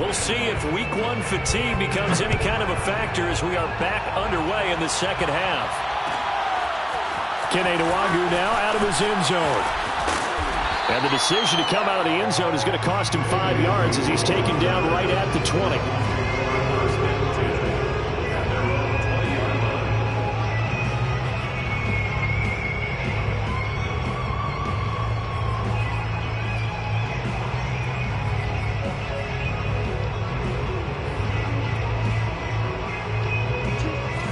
We'll see if week one fatigue becomes any kind of a factor as we are back underway in the second half. Kene Nwangwu now out of his end zone. And the decision to come out of the end zone is going to cost him 5 yards as he's taken down right at the 20.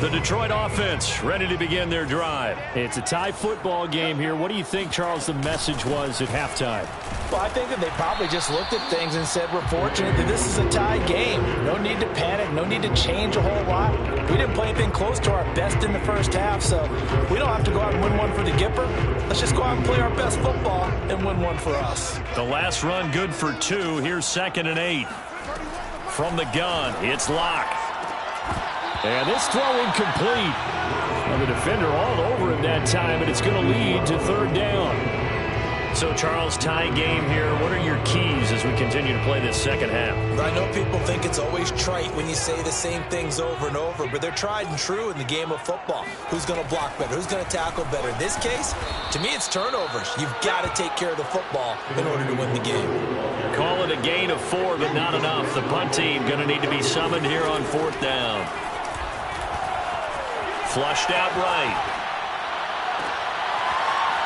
The Detroit offense ready to begin their drive. It's a tie football game here. What do you think, Charles, the message was at halftime? Well, I think that they probably just looked at things and said, we're fortunate that this is a tied game. No need to panic. No need to change a whole lot. We didn't play anything close to our best in the first half, so we don't have to go out and win one for the Gipper. Let's just go out and play our best football and win one for us. The last run good for 2. Here's 2nd and 8. From the gun, it's Locke. And this throw incomplete. And the defender all over him that time, and it's going to lead to 3rd down. So, Charles, tie game here. What are your keys as we continue to play this second half? I know people think it's always trite when you say the same things over and over, but they're tried and true in the game of football. Who's going to block better? Who's going to tackle better? In this case, to me, it's turnovers. You've got to take care of the football in order to win the game. Call it a gain of 4, but not enough. The punt team going to need to be summoned here on 4th down. Flushed out right.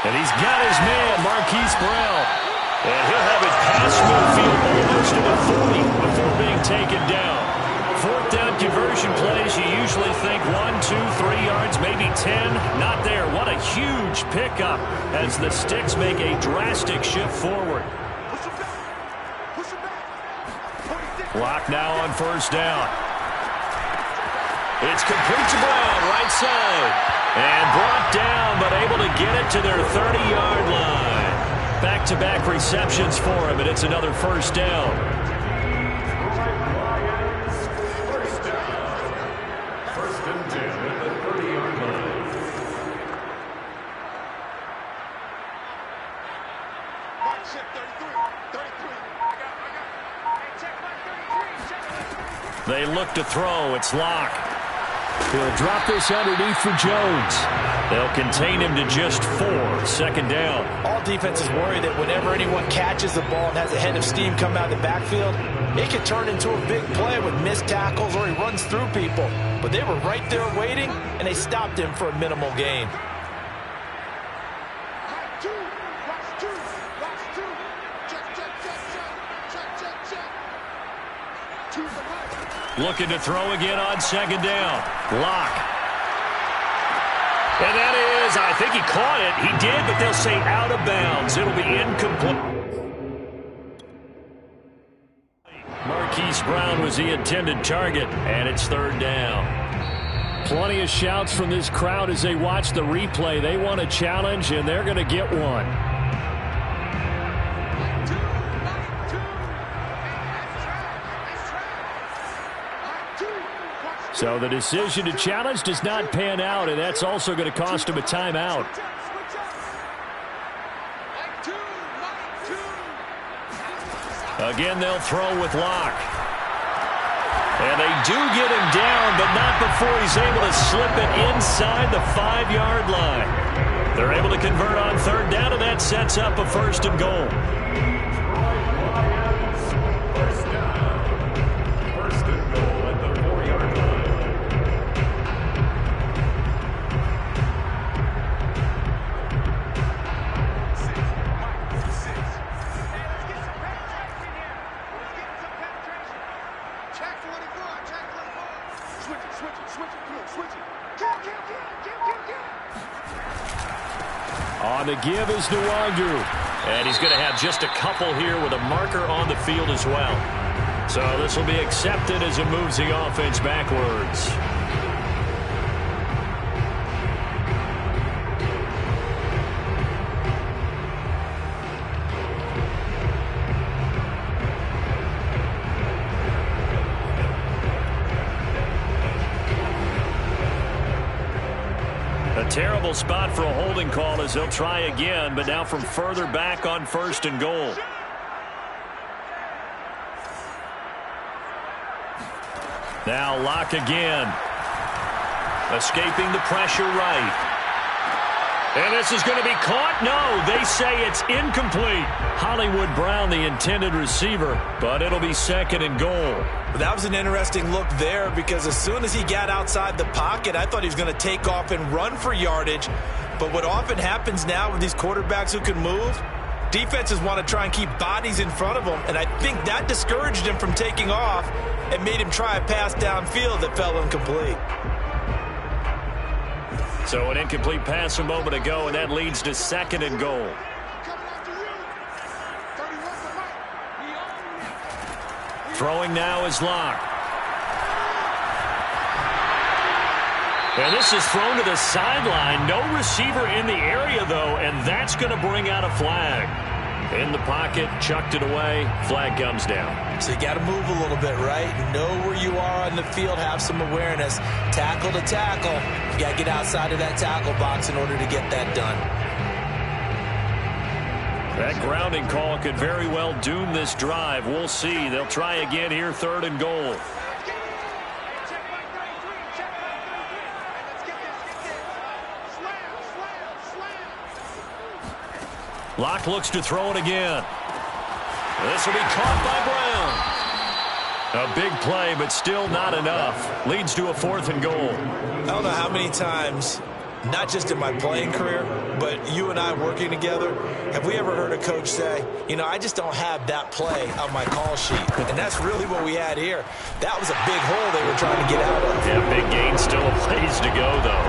And he's got his man, Marquise Brown. And he'll have it past midfield almost to the 40 before being taken down. 4th down conversion plays, you usually think 1, 2, 3 yards, maybe 10. Not there. What a huge pickup as the Sticks make a drastic shift forward. Clock now on 1st down. It's complete to Brown, right side. And brought down, but able to get it to their 30-yard line. Back-to-back receptions for him, and it's another 1st down. First and 10 at the 30-yard line. Mark ship 33. They look to throw. It's Locke. He'll drop this underneath for Jones. They'll contain him to just 4. 2nd down. All defenses worry that whenever anyone catches the ball and has a head of steam come out of the backfield, it can turn into a big play with missed tackles or he runs through people. But they were right there waiting, and they stopped him for a minimal gain. Looking to throw again on 2nd down. Locke. And that is, I think he caught it. He did, but they'll say out of bounds. It'll be incomplete. Marquise Brown was the intended target, and it's 3rd down. Plenty of shouts from this crowd as they watch the replay. They want a challenge, and they're going to get one. So the decision to challenge does not pan out, and that's also going to cost him a timeout. Again, they'll throw with Locke. And they do get him down, but not before he's able to slip it inside the 5-yard line. They're able to convert on 3rd down, and that sets up a 1st and goal. On the give is Nwangwu. And he's going to have just a couple here with a marker on the field as well. So this will be accepted as it moves the offense backwards. A terrible spot for a holding call as they'll try again, but now from further back on 1st and goal. Now Locke again. Escaping the pressure right. And this is going to be caught. No, they say it's incomplete. Hollywood Brown, the intended receiver, but it'll be 2nd and goal. That was an interesting look there because as soon as he got outside the pocket, I thought he was going to take off and run for yardage. But what often happens now with these quarterbacks who can move, defenses want to try and keep bodies in front of them, and I think that discouraged him from taking off and made him try a pass downfield that fell incomplete. So an incomplete pass a moment ago, and that leads to 2nd and goal. Throwing now is Locke. And this is thrown to the sideline. No receiver in the area, though, and that's going to bring out a flag. In the pocket, chucked it away, flag comes down. So you got to move a little bit, right? Know where you are on the field, have some awareness. Tackle to tackle. You got to get outside of that tackle box in order to get that done. That grounding call could very well doom this drive. We'll see. They'll try again here, 3rd and goal. Locke looks to throw it again. This will be caught by Brown. A big play, but still not enough. Leads to a 4th and goal. I don't know how many times, not just in my playing career, but you and I working together, have we ever heard a coach say, you know, I just don't have that play on my call sheet. And that's really what we had here. That was a big hole they were trying to get out of. Yeah, big gain, still a ways to go, though.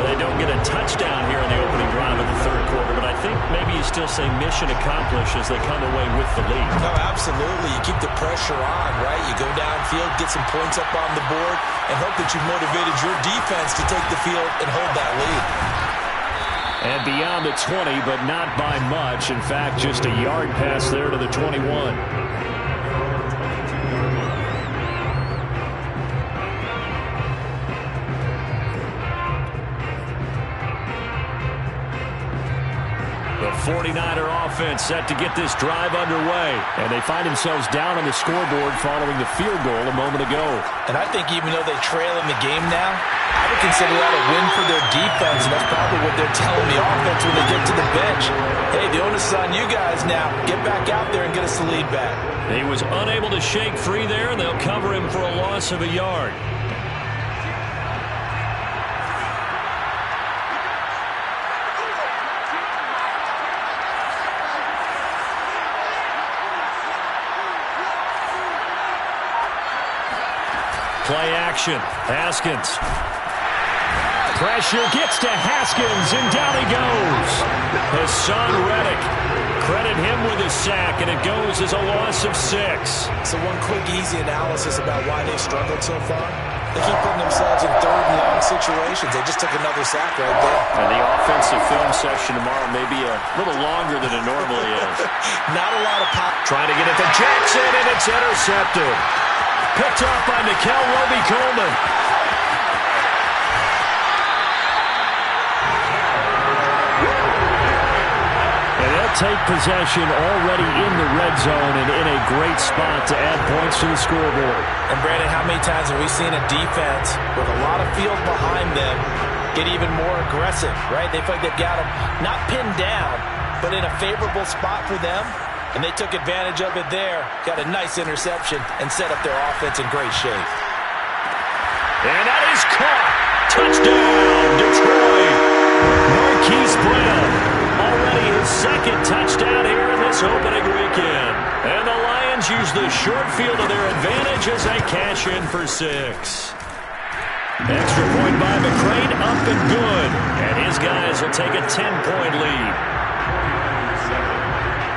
They don't get a touchdown here in the opening drive of the 3rd quarter, but I think maybe you still say mission accomplished as they come away with the lead. No, absolutely. You keep the pressure on, right? You go downfield, get some points up on the board, and hope that you've motivated your defense to take the field and hold that lead. And beyond the 20, but not by much. In fact, just a yard pass there to the 21. The 49er offense set to get this drive underway. And they find themselves down on the scoreboard following the field goal a moment ago. And I think even though they trail in the game now, I would consider that a win for their defense. And that's probably what they're telling the offense when they get to the bench. Hey, the onus is on you guys now. Get back out there and get us the lead back. He was unable to shake free there, and they'll cover him for a loss of a yard. Play action. Haskins. Pressure gets to Haskins, and down he goes. Hassan Reddick. Credit him with a sack, and it goes as a loss of 6. So one quick, easy analysis about why they've struggled so far. They keep putting themselves in 3rd and long situations. They just took another sack right there. And the offensive film session tomorrow may be a little longer than it normally is. Not a lot of pop. Trying to get it to Jackson, and it's intercepted. Picked up by Nikel Roby-Coleman. And they'll take possession already in the red zone and in a great spot to add points to the scoreboard. And Brandon, how many times have we seen a defense with a lot of field behind them get even more aggressive, right? They feel like they've got them not pinned down, but in a favorable spot for them. And they took advantage of it there. Got a nice interception and set up their offense in great shape. And that is caught. Touchdown, Detroit. Marquise Brown. Already his 2nd touchdown here in this opening weekend. And the Lions use the short field to their advantage as they cash in for 6. Extra point by McCrane, up and good. And his guys will take a 10-point lead.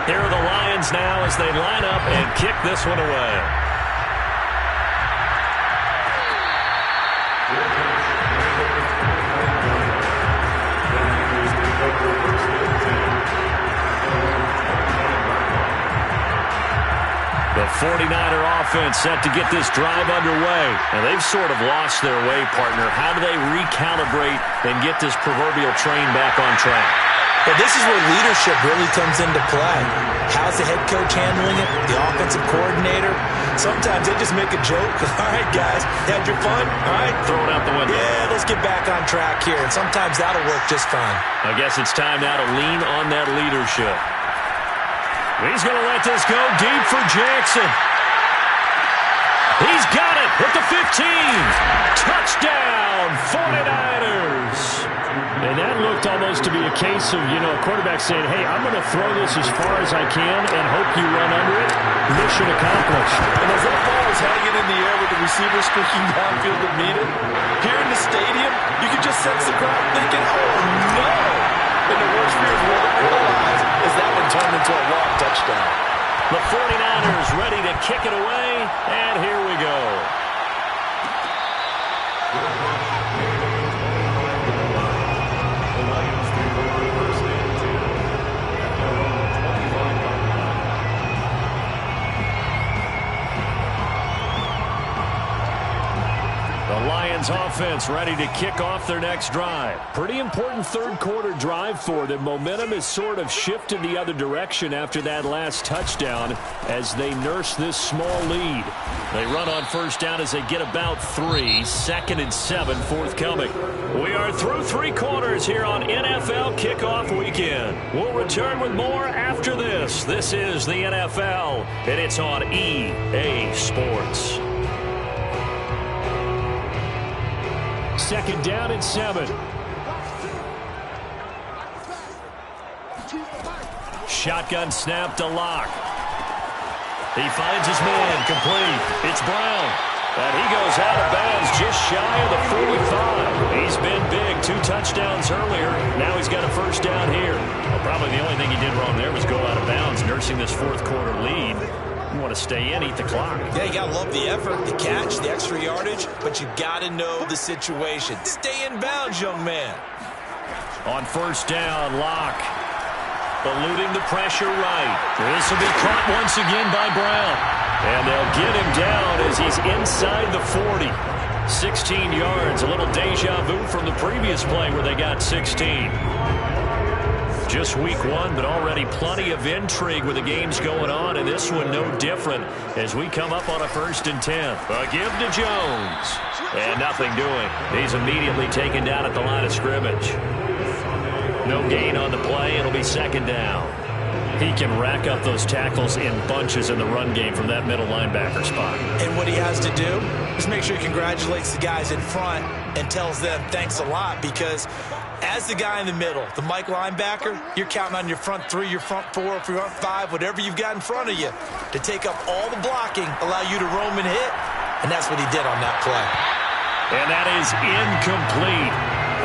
Here are the Lions now as they line up and kick this one away. The 49er offense set to get this drive underway. And they've sort of lost their way, partner. How do they recalibrate and get this proverbial train back on track? Well, this is where leadership really comes into play. How's the head coach handling it? The offensive coordinator? Sometimes they just make a joke. All right, guys, had your fun? All right. Throw it out the window. Yeah, let's get back on track here. And sometimes that'll work just fine. I guess it's time now to lean on that leadership. He's going to let this go deep for Jackson. He's got it at the 15. Touchdown, 49ers. And that looked almost to be a case of, a quarterback saying, hey, I'm going to throw this as far as I can and hope you run under it. Mission accomplished. And as that ball was hanging in the air with the receiver streaking downfield to meet it, here in the stadium, you can just sense the crowd thinking, oh, no. And the worst fears won't realize as that one turned into a long touchdown. The 49ers ready to kick it away, and here we go. Lions offense ready to kick off their next drive. Pretty important third quarter drive for them. Momentum has sort of shifted the other direction after that last touchdown as they nurse this small lead. They run on first down as they get about 3. 2nd and 7 forthcoming. We are through 3 quarters here on NFL Kickoff Weekend. We'll return with more after this. This is the NFL, and it's on EA Sports. 2nd down and 7. Shotgun snap to Locke. He finds his man, complete. It's Brown. And he goes out of bounds just shy of the 45. He's been big, 2 touchdowns earlier. Now he's got a first down here. Well, probably the only thing he did wrong there was go out of bounds, nursing this 4th quarter lead. You want to stay in, eat the clock. Yeah, you got to love the effort, the catch, the extra yardage, but you got to know the situation. Stay in bounds, young man. On first down, Locke eluding the pressure right. This will be caught once again by Brown. And they'll get him down as he's inside the 40. 16 yards, a little deja vu from the previous play where they got 16. Just week 1, but already plenty of intrigue with the games going on, and this one no different as we come up on a 1st and 10. A give to Jones. And nothing doing. He's immediately taken down at the line of scrimmage. No gain on the play. It'll be 2nd down. He can rack up those tackles in bunches in the run game from that middle linebacker spot. And what he has to do is make sure he congratulates the guys in front and tells them thanks a lot, because as the guy in the middle, the Mike linebacker, you're counting on your front 3, your front 4, your front 5, whatever you've got in front of you to take up all the blocking, allow you to roam and hit, and that's what he did on that play. And that is incomplete.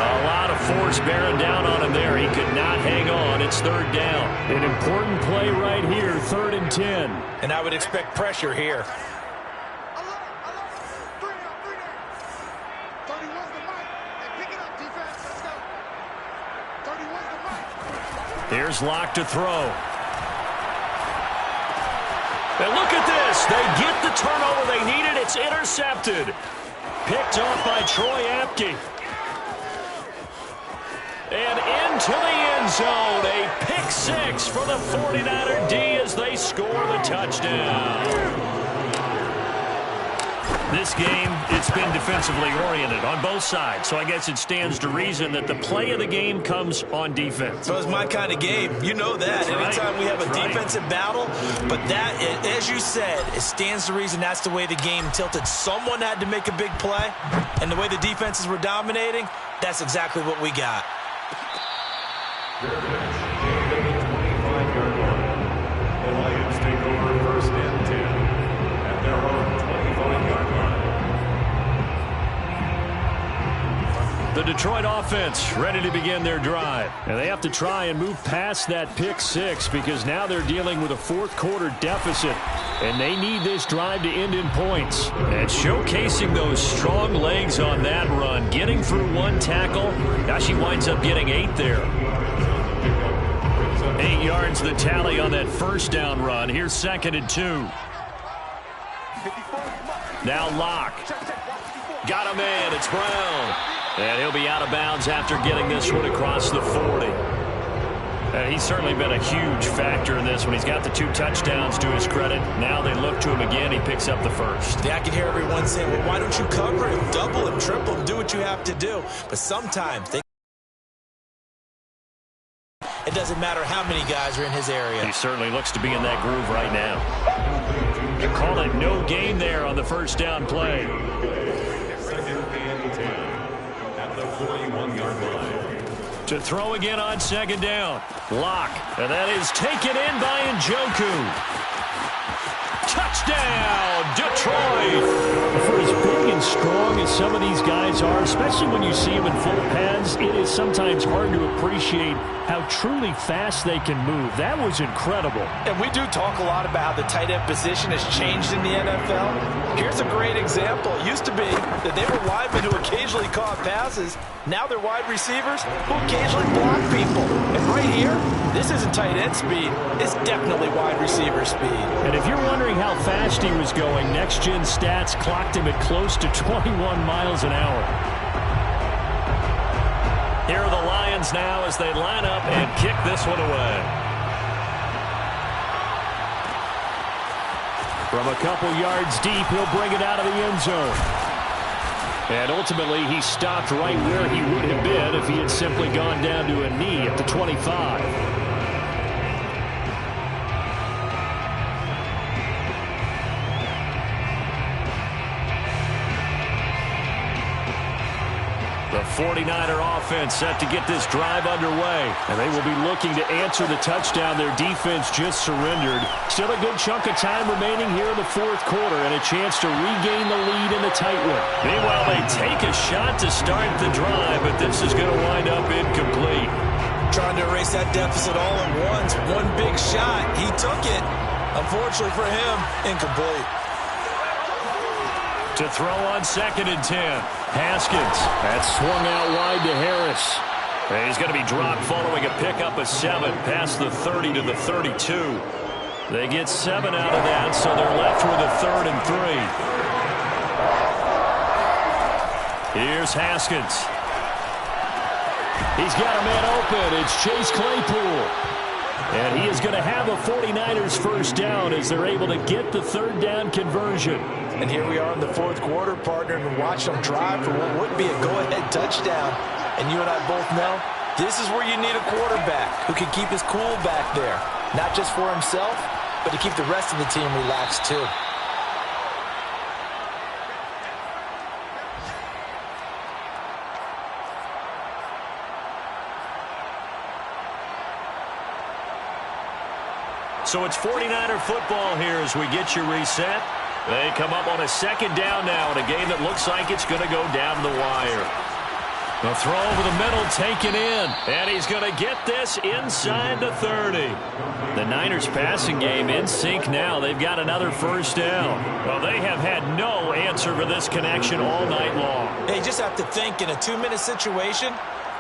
A lot of force bearing down on him there. He could not hang on. It's 3rd down. An important play right here, 3rd and 10. And I would expect pressure here. Here's Locke to throw. And look at this. They get the turnover they needed. It's intercepted. Picked off by Troy Apke. And into the end zone. A pick 6 for the 49er D as they score the touchdown. This game, it's been defensively oriented on both sides, so I guess it stands to reason that the play of the game comes on defense. So it's my kind of game. You know that. Anytime we have a defensive battle, but that, as you said, it stands to reason that's the way the game tilted. Someone had to make a big play, and the way the defenses were dominating, that's exactly what we got. The Lions take over 1st and 10 at their own 25-yard line. The Detroit offense ready to begin their drive. And they have to try and move past that pick 6 because now they're dealing with a 4th quarter deficit. And they need this drive to end in points. And showcasing those strong legs on that run. Getting through 1 tackle. Gosh, he winds up getting 8 there. 8 yards the tally on that first down run. Here's 2nd and 2. Now Locke. Got him in. It's Brown. And he'll be out of bounds after getting this one across the 40. And he's certainly been a huge factor in this one. He's got the 2 touchdowns to his credit. Now they look to him again. He picks up the first. Yeah, I can hear everyone saying, well, why don't you cover him, double him, triple him, do what you have to do. But sometimes it doesn't matter how many guys are in his area. He certainly looks to be in that groove right now. They call it no gain there on the first down play. Second and 10 at the 41-yard line. To throw again on second down. Locke. And that is taken in by Njoku. Touchdown, Detroit. For as big and strong as some of these guys are, especially when you see them in full pads, it is sometimes hard to appreciate how truly fast they can move. That was incredible. And we do talk a lot about how the tight end position has changed in the NFL. Here's a great example. It used to be that they were linemen who occasionally caught passes. Now they're wide receivers who occasionally block people. And right here, this isn't tight end speed. It's definitely wide receiver speed. And if you're wondering how fast he was going, Next Gen Stats clocked him at close to 21 miles an hour. Here are the Lions now as they line up and kick this one away. From a couple yards deep, he'll bring it out of the end zone. And ultimately, he stopped right where he would have been if he had simply gone down to a knee at the 25. The 49er offense set to get this drive underway. And they will be looking to answer the touchdown their defense just surrendered. Still a good chunk of time remaining here in the fourth quarter and a chance to regain the lead in the tight one. Meanwhile, they take a shot to start the drive, but this is going to wind up incomplete. Trying to erase that deficit all at once. One big shot. He took it. Unfortunately for him, incomplete. To throw on second and 10. Haskins. That's swung out wide to Harris. And he's going to be dropped following a pickup of 7 past the 30 to the 32. They get 7 out of that, so they're left with a 3rd and 3. Here's Haskins. He's got a man open. It's Chase Claypool. And he is going to have a 49ers first down as they're able to get the 3rd down conversion. And here we are in the fourth quarter, partner, and watch them drive for what would be a go-ahead touchdown. And you and I both know this is where you need a quarterback who can keep his cool back there. Not just for himself, but to keep the rest of the team relaxed too. So it's 49er football here as we get you reset. They come up on a second down now in a game that looks like it's going to go down the wire. The throw over the middle taken in, and he's going to get this inside the 30. The Niners passing game in sync now. They've got another first down. Well, they have had no answer for this connection all night long. They just have to think in a 2-minute situation.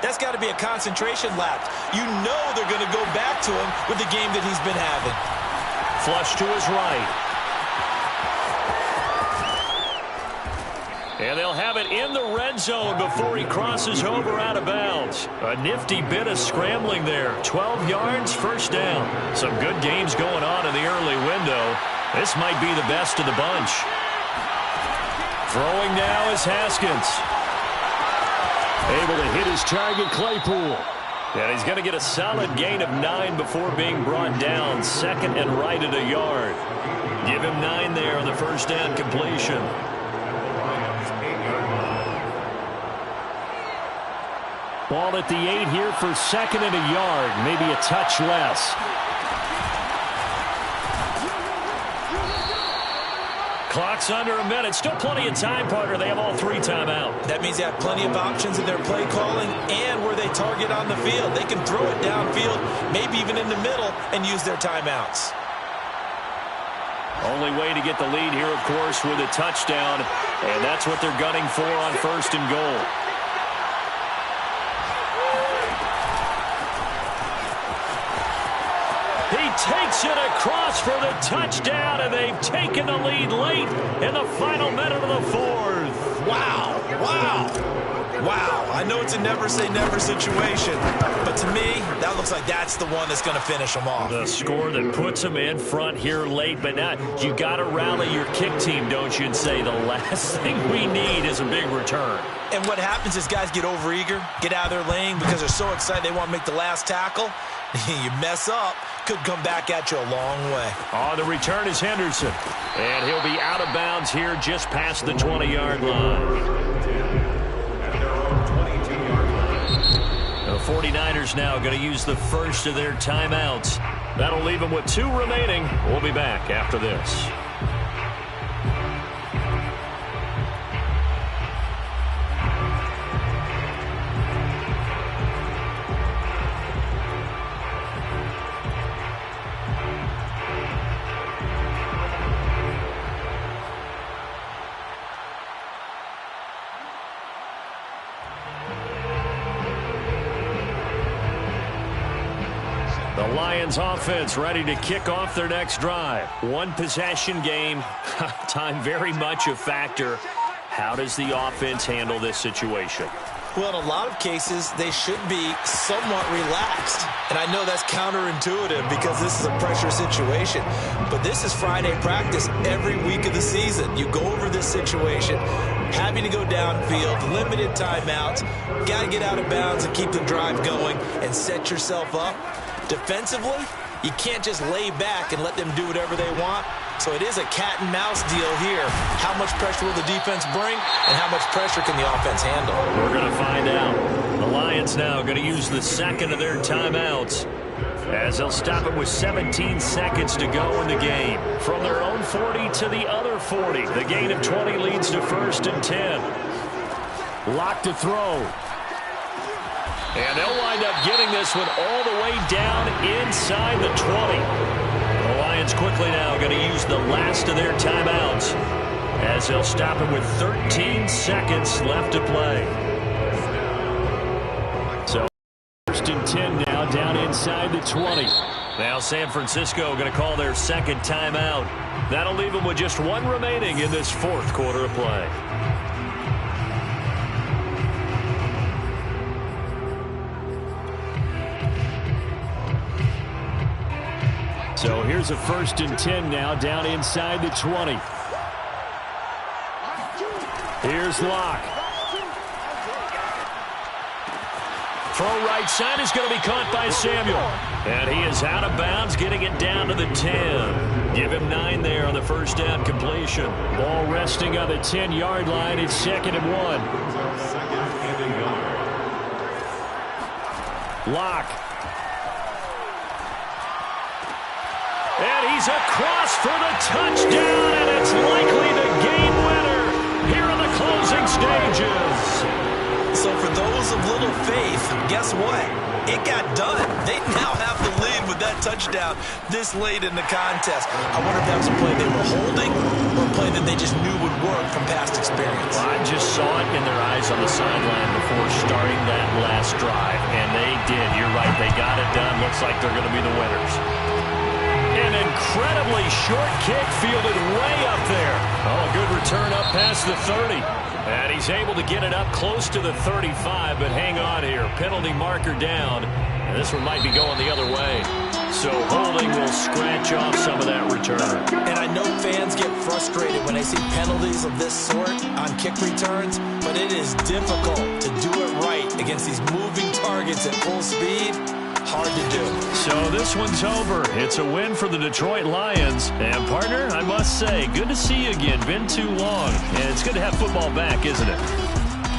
That's got to be a concentration lapse. You know they're going to go back to him with the game that he's been having. Flush to his right. And they'll have it in the red zone before he crosses over out of bounds. A nifty bit of scrambling there. 12 yards, first down. Some good games going on in the early window. This might be the best of the bunch. Throwing now is Haskins. Able to hit his target, Claypool. And he's going to get a solid gain of 9 before being brought down. Second and right at a yard. Give him 9 there on the first down completion. Ball at the 8 here for second and a yard. Maybe a touch less. Clock's under a minute. Still plenty of time, partner. They have all 3 timeouts. That means they have plenty of options in their play calling and where they target on the field. They can throw it downfield, maybe even in the middle, and use their timeouts. Only way to get the lead here, of course, with a touchdown. And that's what they're gunning for on first and goal. He takes it across for the touchdown, and they've taken the lead late in the final minute of the fourth. Wow. I know it's a never-say-never situation, but to me, that looks like that's the one that's going to finish them off. The score that puts them in front here late, but now you got to rally your kick team, don't you, and say the last thing we need is a big return. And what happens is guys get overeager, get out of their lane because they're so excited they want to make the last tackle. You mess up, could come back at you a long way. On the return is Henderson, and he'll be out of bounds here just past the 20-yard line. The 49ers now going to use the first of their timeouts. That'll leave them with 2 remaining. We'll be back after this. The Lions offense ready to kick off their next drive. One possession game. Time very much a factor. How does the offense handle this situation? Well, in a lot of cases, they should be somewhat relaxed. And I know that's counterintuitive because this is a pressure situation. But this is Friday practice every week of the season. You go over this situation, having to go downfield, limited timeouts, got to get out of bounds and keep the drive going and set yourself up. Defensively, you can't just lay back and let them do whatever they want. So it is a cat and mouse deal here. How much pressure will the defense bring, and how much pressure can the offense handle? We're going to find out. The Lions now going to use the second of their timeouts as they'll stop it with 17 seconds to go in the game. From their own 40 to the other 40. The gain of 20 leads to 1st and 10. Lock to throw. And they'll wind up getting this one all the way down inside the 20. The Lions quickly now going to use the last of their timeouts as they'll stop it with 13 seconds left to play. So 1st and 10 now down inside the 20. Now San Francisco going to call their second timeout. That'll leave them with just 1 remaining in this 4th quarter of play. So here's a 1st and 10 now down inside the 20. Here's Locke. Throw right side is going to be caught by Samuel. And he is out of bounds, getting it down to the 10. Give him 9 there on the first down completion. Ball resting on the 10-yard line. It's 2nd and 1. Locke. And he's across for the touchdown, and it's likely the game winner here in the closing stages. So for those of little faith, guess what? It got done. They now have the lead with that touchdown this late in the contest. I wonder if that was a play they were holding or a play that they just knew would work from past experience. Well, I just saw it in their eyes on the sideline before starting that last drive, and they did. You're right. They got it done. Looks like they're going to be the winners. An incredibly short kick fielded way up there. Oh, a good return up past the 30. And he's able to get it up close to the 35, but hang on here. Penalty marker down. And this one might be going the other way. So holding will scratch off some of that return. And I know fans get frustrated when they see penalties of this sort on kick returns, but it is difficult to do it right against these moving targets at full speed. Hard to do. So this one's over. It's a win for the Detroit Lions. And, partner, I must say, good to see you again. Been too long. And it's good to have football back, isn't it?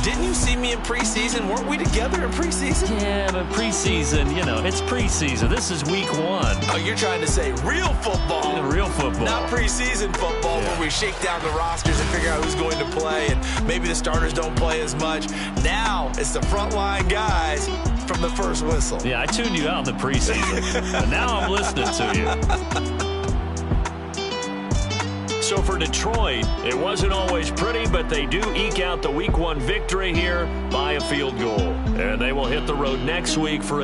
Didn't you see me in preseason? Weren't we together in preseason? Yeah, but preseason, you know, it's preseason. This is week 1. Oh, you're trying to say real football. Yeah, real football. Not preseason football where we shake down the rosters and figure out who's going to play, and maybe the starters don't play as much. Now it's the frontline guys from the first whistle. Yeah, I tuned you out in the preseason, but now I'm listening to you. So for Detroit, it wasn't always pretty, but they do eke out the week 1 victory here by a field goal. And they will hit the road next week for a